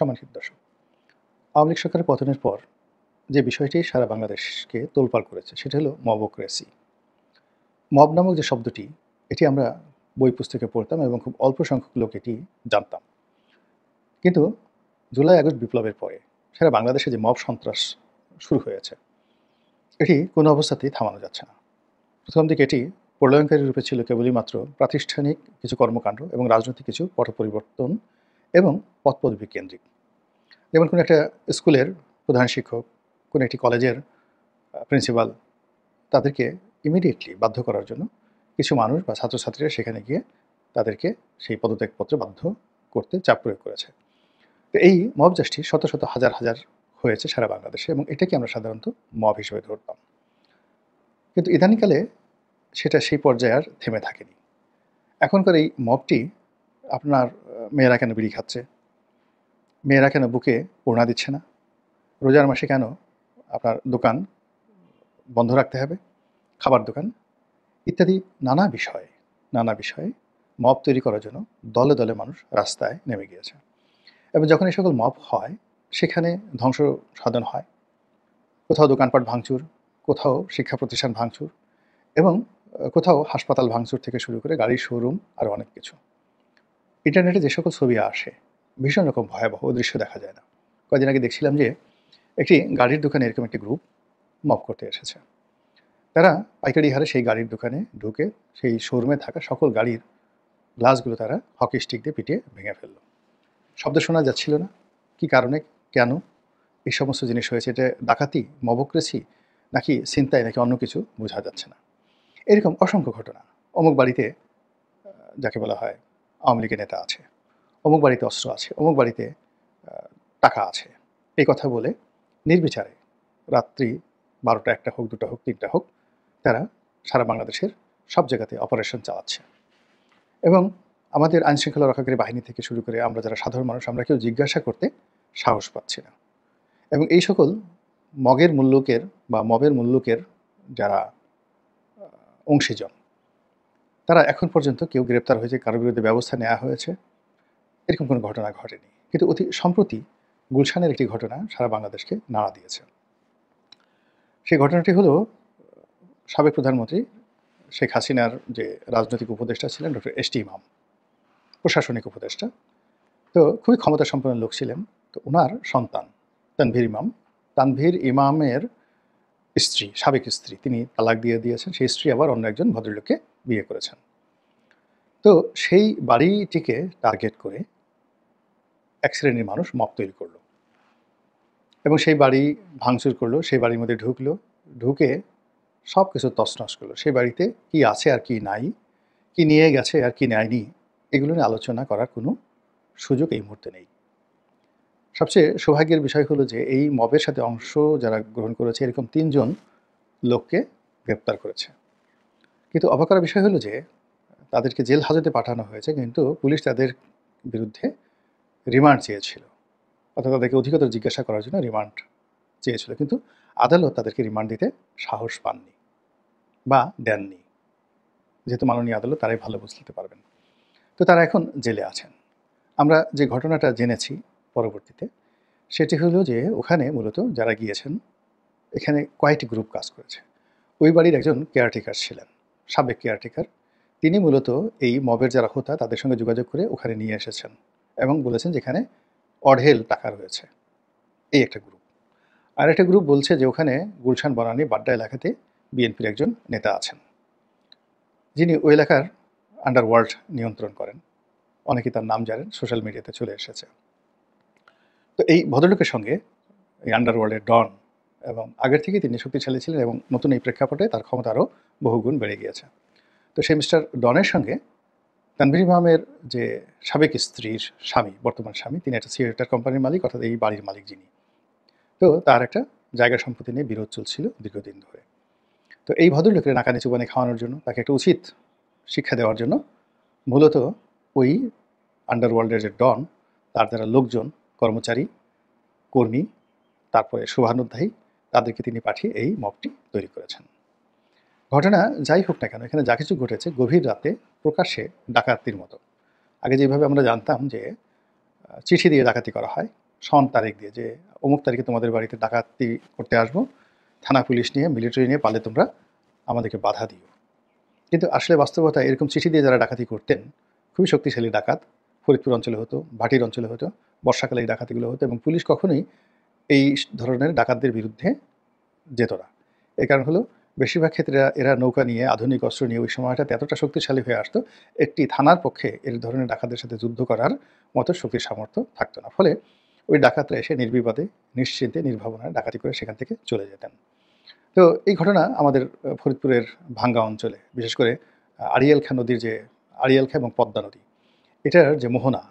সম্মানিত দর্শক, আওয়ামী লীগ সরকারের পতনের পর যে বিষয়টি সারা বাংলাদেশকে তোলপাড় করেছে সেটা হলো মবক্রেসি। মব নামক যে শব্দটি, এটি আমরা বই পুস্তকে পড়তাম এবং খুব অল্প সংখ্যক লোক এটি জানতাম। কিন্তু জুলাই আগস্ট বিপ্লবের পরে সারা বাংলাদেশে যে মব সন্ত্রাস শুরু হয়েছে, এটি কোনো অবস্থাতেই থামানো যাচ্ছে না। প্রথম দিকে এটি প্রলয়ঙ্কারী রূপে ছিল কেবলই মাত্র প্রাতিষ্ঠানিক কিছু কর্মকাণ্ড এবং রাজনৈতিক কিছু পট পরিবর্তন এবং পদপদবী কেন্দ্রিক। যেমন কোনো একটা স্কুলের প্রধান শিক্ষক, কোনো একটি কলেজের প্রিন্সিপাল, তাদেরকে ইমিডিয়েটলি বাধ্য করার জন্য কিছু মানুষ বা ছাত্রছাত্রীরা সেখানে গিয়ে তাদেরকে সেই পদত্যাগপত্রে বাধ্য করতে চাপ প্রয়োগ করেছে। তো এই মব জাস্টি শত শত হাজার হাজার হয়েছে সারা বাংলাদেশে এবং এটাকে আমরা সাধারণত মব হিসেবে ধরতাম। কিন্তু ইদানিংকালে সেটা সেই পর্যায়ে আর থেমে থাকেনি। এখনকার এই মবটি আপনার মেয়েরা কেন বিড়ি খাচ্ছে, মেয়েরা কেন বুকে ওড়না দিচ্ছে না, রোজার মাসে কেন আপনার দোকান বন্ধ রাখতে হবে, খাবার দোকান ইত্যাদি নানা বিষয়ে মব তৈরি করার জন্য দলে দলে মানুষ রাস্তায় নেমে গিয়েছে। এবং যখন এই সকল মব হয়, সেখানে ধ্বংস সাধন হয়, কোথাও দোকানপাট ভাঙচুর, কোথাও শিক্ষা প্রতিষ্ঠান ভাঙচুর এবং কোথাও হাসপাতাল ভাঙচুর থেকে শুরু করে গাড়ির শোরুম আরও অনেক কিছু। ইন্টারনেটে যে সকল ছবি আসে, ভীষণ রকম ভয়াবহ দৃশ্য দেখা যায় না। কয়েকদিন আগে দেখছিলাম যে একটি গাড়ির দোকানে এরকম একটি গ্রুপ মব করতে এসেছে। তারা পাইকারি হারে সেই গাড়ির দোকানে ঢুকে সেই শোরুমে থাকা সকল গাড়ির গ্লাসগুলো তারা হকি স্টিক দিয়ে পিটিয়ে ভেঙে ফেলল। শব্দ শোনা যাচ্ছিল না। কী কারণে, কেন এই সমস্ত জিনিস হয়েছে? এটা ডাকাতি, মবক্রেসি, নাকি ছিনতাই, নাকি অন্য কিছু বোঝা যাচ্ছে না। এরকম অসংখ্য ঘটনা। অমুক বাড়িতে যাকে বলা হয় আওয়ামী লীগের নেতা আছে, অমুক বাড়িতে অস্ত্র আছে, অমুক বাড়িতে টাকা আছে, এই কথা বলে নির্বিচারে রাত্রি 12টা, 1টা হোক, 2টা হোক, 3টা হোক, তারা সারা বাংলাদেশের সব জায়গাতে অপারেশন চালাচ্ছে। এবং আমাদের আইনশৃঙ্খলা রক্ষাকারী বাহিনী থেকে শুরু করে আমরা যারা সাধারণ মানুষ, আমরা কেউ জিজ্ঞাসা করতে সাহস পাচ্ছি না। এবং এই সকল মবের মুল্লুকের যারা অংশীজন, তারা এখন পর্যন্ত কেউ গ্রেপ্তার হয়েছে, কারোর বিরুদ্ধে ব্যবস্থা নেওয়া হয়েছে, এরকম কোনো ঘটনা ঘটেনি। কিন্তু অতি সম্প্রতি গুলশানের একটি ঘটনা সারা বাংলাদেশকে নাড়া দিয়েছে। সেই ঘটনাটি হলো সাবেক প্রধানমন্ত্রী শেখ হাসিনার যে রাজনৈতিক উপদেষ্টা ছিলেন ডক্টর এস টি ইমাম, প্রশাসনিক উপদেষ্টা। তো খুবই ক্ষমতা সম্পন্ন লোক ছিলেন। তো ওনার সন্তান তানভীর ইমামের স্ত্রী, সাবেক স্ত্রী, তিনি তালাক দিয়ে দিয়েছেন। সেই স্ত্রী আবার অন্য একজন ভদ্রলোককে বিয়ে করেছেন। তো সেই বাড়িটিকে টার্গেট করে এক শ্রেণীর মানুষ মব তৈরি করলো এবং সেই বাড়ি ভাঙচুর করলো, সেই বাড়ির মধ্যে ঢুকে সব কিছু তছনছ করলো। সেই বাড়িতে কি আছে আর কি নাই, কি নিয়ে গেছে আর কি নেয়নি, এগুলো নিয়ে আলোচনা করার কোনো সুযোগ এই মুহূর্তে নেই। সবচেয়ে সৌভাগ্যের বিষয় হলো যে এই মবের সাথে অংশ যারা গ্রহণ করেছে, এরকম 3 জন লোককে গ্রেপ্তার করেছে। কিন্তু অবাক করার বিষয় হলো যে তাদেরকে জেল হাজতে পাঠানো হয়েছে, কিন্তু পুলিশ তাদের বিরুদ্ধে রিমান্ড চেয়েছিল, অর্থাৎ তাদেরকে অধিকতর জিজ্ঞাসা করার জন্য রিমান্ড চেয়েছিল। কিন্তু আদালত তাদেরকে রিমান্ড দিতে সাহস পাননি বা দেননি, যেহেতু মাননীয় আদালত তারাই ভালো বুঝতে পারবেন। তো তারা এখন জেলে আছেন। আমরা যে ঘটনাটা জেনেছি পরবর্তীতে, সেটি হলো যে ওখানে মূলত যারা গিয়েছেন, এখানে কয়েকটি গ্রুপ কাজ করেছে। ওই বাড়ির একজন কেয়ারটেকার ছিলেন, সাবেক কেয়ারটেকার। তিনি মূলত এই মবের যারা হোতা তাদের সঙ্গে যোগাযোগ করে ওখানে নিয়ে এসেছেন এবং বলেছেন যেখানে অঢেল টাকা রয়েছে। এই একটা গ্রুপ। আর একটা গ্রুপ বলছে যে ওখানে গুলশান বনানী বাড্ডা এলাকাতে বিএনপির একজন নেতা আছেন, যিনি ওই এলাকার আন্ডারওয়ার্ল্ড নিয়ন্ত্রণ করেন। অনেকে তার নাম জানেন, সোশ্যাল মিডিয়াতে চলে এসেছে। তো এই ভদ্রলোকের সঙ্গে এই আন্ডারওয়ার্ল্ডের ডন, এবং আগের থেকেই তিনি শক্তিশালী ছিলেন এবং নতুন এই প্রেক্ষাপটে তার ক্ষমতা আরও বহুগুণ বেড়ে গিয়েছে। তো সেই মিস্টার ডনের সঙ্গে তানভীর ইমামের যে সাবেক স্ত্রীর স্বামী, বর্তমান স্বামী, তিনি একটা থিয়েটার কোম্পানির মালিক, অর্থাৎ এই বাড়ির মালিক যিনি, তো তার একটা জায়গা সম্পত্তি নিয়ে বিরোধ চলছিল দীর্ঘদিন ধরে। তো এই ভদ্রলোকের নাকানি চুবানি খাওয়ানোর জন্য, তাকে একটা উচিত শিক্ষা দেওয়ার জন্য মূলত ওই আন্ডারওয়ার্ল্ডের যে ডন, তার যারা লোকজন, কর্মচারী, কর্মী, তারপরে শুভানুধ্যায়ী, তাদেরকে তিনি পাঠিয়ে এই মবটি তৈরি করেছেন। ঘটনা যাই হোক না কেন, এখানে যা কিছু ঘটেছে গভীর রাতে প্রকাশ্যে ডাকাতির মতো। আগে যেভাবে আমরা জানতাম যে চিঠি দিয়ে ডাকাতি করা হয়, সন তারিখ দিয়ে যে অমুক তারিখে তোমাদের বাড়িতে ডাকাতি করতে আসবো, থানা পুলিশ নিয়ে মিলিটারি নিয়ে, পারলে তোমরা আমাদেরকে বাধা দিও। কিন্তু আসলে বাস্তবতা এরকম চিঠি দিয়ে যারা ডাকাতি করতেন, খুবই শক্তিশালী ডাকাত, ফরিদপুর অঞ্চলে হতো, ভাটির অঞ্চলে হতো, বর্ষাকালে এই ডাকাতিগুলো হতো, এবং পুলিশ কখনোই এই ধরনের ডাকাতদের বিরুদ্ধে যেত না। এর কারণ হলো বেশিরভাগ ক্ষেত্রে এরা নৌকা নিয়ে, আধুনিক অস্ত্র নিয়ে ওই সময়টাতে এতটা শক্তিশালী হয়ে আসতো, একটি থানার পক্ষে এর ধরনের ডাকাতদের সাথে যুদ্ধ করার মতো শক্তির সামর্থ্য থাকতো না। ফলে ওই ডাকাতরা এসে নির্বিবাদে, নিশ্চিন্তে, নির্ভাবনায় ডাকাতি করে সেখান থেকে চলে যেতেন। তো এই ঘটনা আমাদের ফরিদপুরের ভাঙ্গা অঞ্চলে, বিশেষ করে আড়িয়াল খাঁ নদীর যে আড়িয়াল খাঁ এবং পদ্মা নদী, এটার যে মোহনা,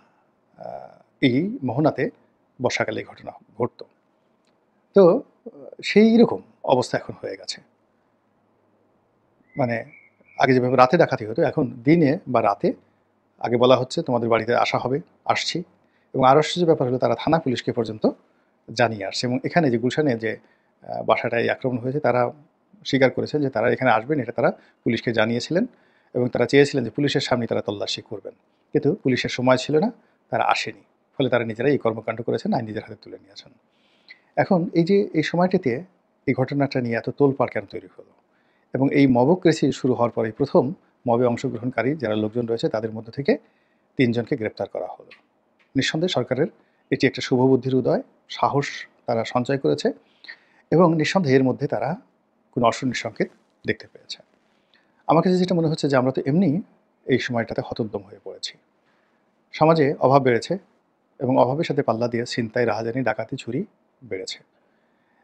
এই মোহনাতে বর্ষাকালে এই ঘটনা ঘটতো। তো সেই রকম অবস্থা এখন হয়ে গেছে। মানে আগে যেভাবে রাতে ডাকাতি হতো, এখন দিনে বা রাতে, আগে বলা হচ্ছে তোমাদের বাড়িতে আসা হবে, আসছি, এবং আরও আশ্চর্যের ব্যাপার হলো তারা থানা পুলিশকে পর্যন্ত জানিয়ে আসছে। এবং এখানে যে গুলশানে যে বাসাটায় আক্রমণ হয়েছে, তারা স্বীকার করেছেন যে তারা এখানে আসবেন, এটা তারা পুলিশকে জানিয়েছিলেন, এবং তারা চেয়েছিলেন যে পুলিশের সামনে তারা তল্লাশি করবেন, কিন্তু পুলিশের সময় ছিল না, তারা আসেনি। ফলে তারা নিজেরাই এই কর্মকাণ্ড করেছেন, আইন নিজের হাতে তুলে নিয়েছেন। এখন এই যে এই সময়টিতে এই ঘটনাটা নিয়ে এত তোলপাড় কেন তৈরি হলো, এবং এই মবক্রেসি শুরু হওয়ার পরেই প্রথম মবে অংশগ্রহণকারী যারা লোকজন রয়েছে তাদের মধ্য থেকে ৩ জনকে গ্রেপ্তার করা হলো। নিঃসন্দেহে সরকারের এটি একটা শুভবুদ্ধির উদয়, সাহস তারা সঞ্চয় করেছে, এবং নিঃসন্দেহে এর মধ্যে তারা কোনো অশনির সংকেত দেখতে পেয়েছে। আমার কাছে যেটা মনে হচ্ছে যে আমরা তো এমনি এই সময়টাতে হতোদ্যম হয়ে পড়েছি। সমাজে অভাব বেড়েছে, এবং অভাবের সাথে পাল্লা দিয়ে ছিনতাই, রাহাজানি, ডাকাতি, চুরি বেড়েছে,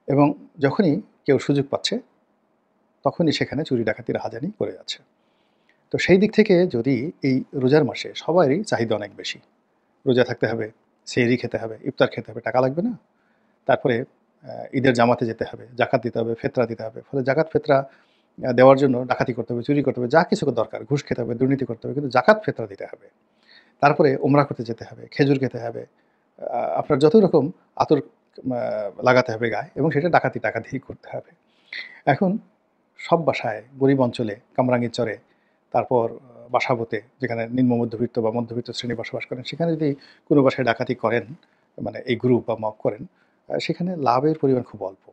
এবং যখনই কেউ সুযোগ পাচ্ছে তখনই সেখানে চুরি, ডাকাতি, রাহাজানি করে যাচ্ছে। তো সেই দিক থেকে যদি এই রোজার মাসে সবারই চাহিদা অনেক বেশি, রোজা থাকতে হবে, সেহরি খেতে হবে, ইফতার খেতে হবে, টাকা লাগবে না? তারপরে ঈদের জামাতে যেতে হবে, জাকাত দিতে হবে, ফেতরা দিতে হবে। ফলে জাকাত, ফেতরা দেওয়ার জন্য ডাকাতি করতে হবে, চুরি করতে হবে, যা কিছু দরকার, ঘুষ খেতে হবে, দুর্নীতি করতে হবে, কিন্তু জাকাত, ফেতরা দিতে হবে। তারপরে ওমরা করতে যেতে হবে, খেজুর খেতে হবে, আপনার যত রকম আতর লাগাতে হবে গায়ে, এবং সেটা ডাকাতি টাকা দিয়েই করতে হবে। এখন সব বাসায়, গরিব অঞ্চলে, কামরাঙ্গীর চরে, তারপর বাসাবোতে, যেখানে নিম্ন মধ্যবিত্ত বা মধ্যবিত্ত শ্রেণী বসবাস করেন, সেখানে যদি কোনো বাসায় ডাকাতি করেন, মানে এই গ্রুপ বা মব করেন, সেখানে লাভের পরিমাণ খুব অল্প।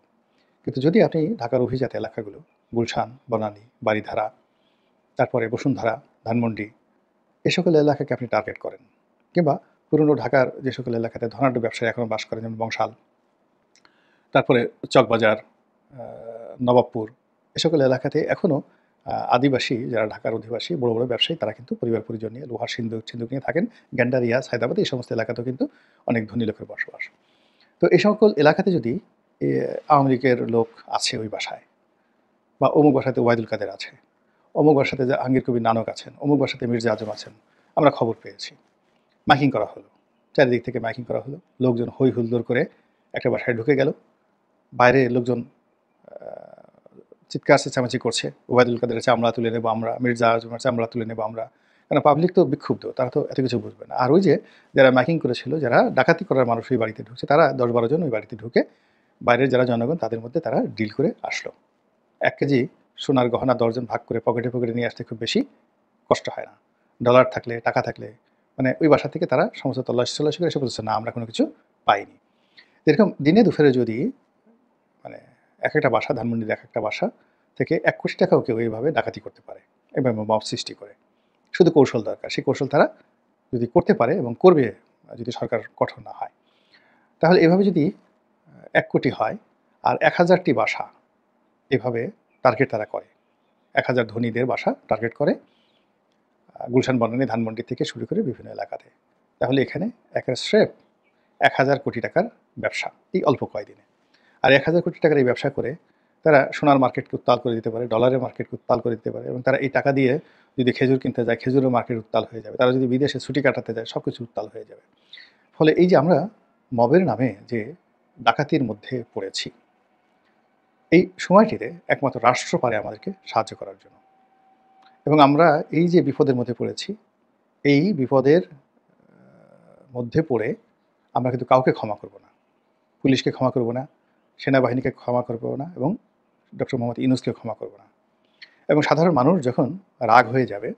কিন্তু যদি আপনি ঢাকার অভিজাত এলাকাগুলো, গুলশান, বনানী, বারিধারা, তারপরে বসুন্ধরা, ধানমন্ডি, এ সকল এলাকাকে আপনি টার্গেট করেন, কিংবা পুরনো ঢাকার যে সকল এলাকাতে ধনাঢ্য ব্যবসায়ী এখনও বাস করেন, যেমন বংশাল, তারপরে চকবাজার, নবাবপুর, এ সকল এলাকাতে এখনও আদিবাসী যারা ঢাকার অধিবাসী বড় বড় ব্যবসায়ী, তারা কিন্তু পরিবার পরিজন নিয়ে, লোহার সিন্দুক নিয়ে থাকেন। গ্যান্ডারিয়া, হায়দ্রাবাদ, এই সমস্ত এলাকাতেও কিন্তু অনেক ধনী লোকের বসবাস। তো এই সকল এলাকাতে যদি আওয়ামী লীগের লোক আছে ওই বাসায়, বা অমুক বাসাতে ওবায়দুল কাদের আছে, অমুক বাসাতে জাহাঙ্গীর কবির নানক আছেন, অমুক বাসাতে মির্জা আজম আছেন, আমরা খবর পেয়েছি, মাইকিং করা হলো, চারিদিক থেকে মাইকিং করা হলো, লোকজন হই হুল্লোড় করে একটা বাসায় ঢুকে গেল, বাইরে লোকজন চিৎকার চেঁচামেচি করছে, ওবায়দুল কাদের চামড়া তুলে নেবো আমরা, মির্জা আজমের চামড়া তুলে নেবো আমরা। কারণ পাবলিক তো বিক্ষুব্ধ, তারা তো এত কিছু বুঝবে না। আর ওই যে যারা মাইকিং করেছিল, যারা ডাকাতি করার মানুষ ওই বাড়িতে ঢুকছে, তারা 10-12 জন ওই বাড়িতে ঢুকে বাইরের যারা জনগণ, তাদের মধ্যে তারা ডিল করে আসলো। 1 কেজি সোনার গহনা 10 জন ভাগ করে পকেটে পকেটে নিয়ে আসতে খুব বেশি কষ্ট হয় না। ডলার থাকলে, টাকা থাকলে, মানে ওই বাসা থেকে তারা সমস্ত তল্লাশি করে এসে বলছে, না আমরা কোনো কিছু পাইনি। এরকম দিনে দুপুরে যদি, মানে এক একটা বাসা, ধানমন্ডির এক একটা বাসা থেকে 1 কোটি টাকাও কেউ এইভাবে ডাকাতি করতে পারে, এভাবে মব সৃষ্টি করে। শুধু কৌশল দরকার, সেই কৌশল তারা যদি করতে পারে এবং করবে, যদি সরকার কঠোর না হয়, তাহলে এভাবে যদি 1 কোটি হয়, আর 1000টি বাসা এভাবে টার্গেট তারা করে, 1000 ধনীদের বাসা টার্গেট করে, গুলশান, বনানী, ধানমন্ডি থেকে শুরু করে বিভিন্ন এলাকাতে, তাহলে এখানে একটা স্রেফ 1000 কোটি টাকার ব্যবসা এই অল্প কয়দিনে। আর 1000 কোটি টাকার এই ব্যবসা করে তারা সোনার মার্কেটকে উত্তাল করে দিতে পারে, ডলারের মার্কেটকে উত্তাল করে দিতে পারে, এবং তারা এই টাকা দিয়ে যদি খেজুর কিনতে যায়, খেজুরের মার্কেট উত্তাল হয়ে যাবে, তারা যদি বিদেশে ছুটি কাটাতে যায়, সব কিছু উত্তাল হয়ে যাবে। ফলে এই যে আমরা মবের নামে যে ডাকাতির মধ্যে পড়েছি, এই সময়টিতে একমাত্র রাষ্ট্র পারে আমাদেরকে সাহায্য করার জন্য। এবং আমরা এই যে বিপদের মধ্যে পড়েছি, এই বিপদের মধ্যে পড়ে আমরা কিন্তু কাউকে ক্ষমা করব না। পুলিশকে ক্ষমা করব না, সেনাবাহিনীকে ক্ষমা করব না, এবং ডক্টর মোহাম্মদ ইউনূসকে ক্ষমা করব না। এবং সাধারণ মানুষ যখন রাগ হয়ে যাবে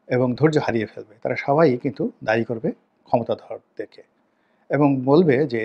এবং ধৈর্য হারিয়ে ফেলবে, তারা সবাই কিন্তু দায়ী করবে ক্ষমতাধরদেরকে। এবং বলবে যে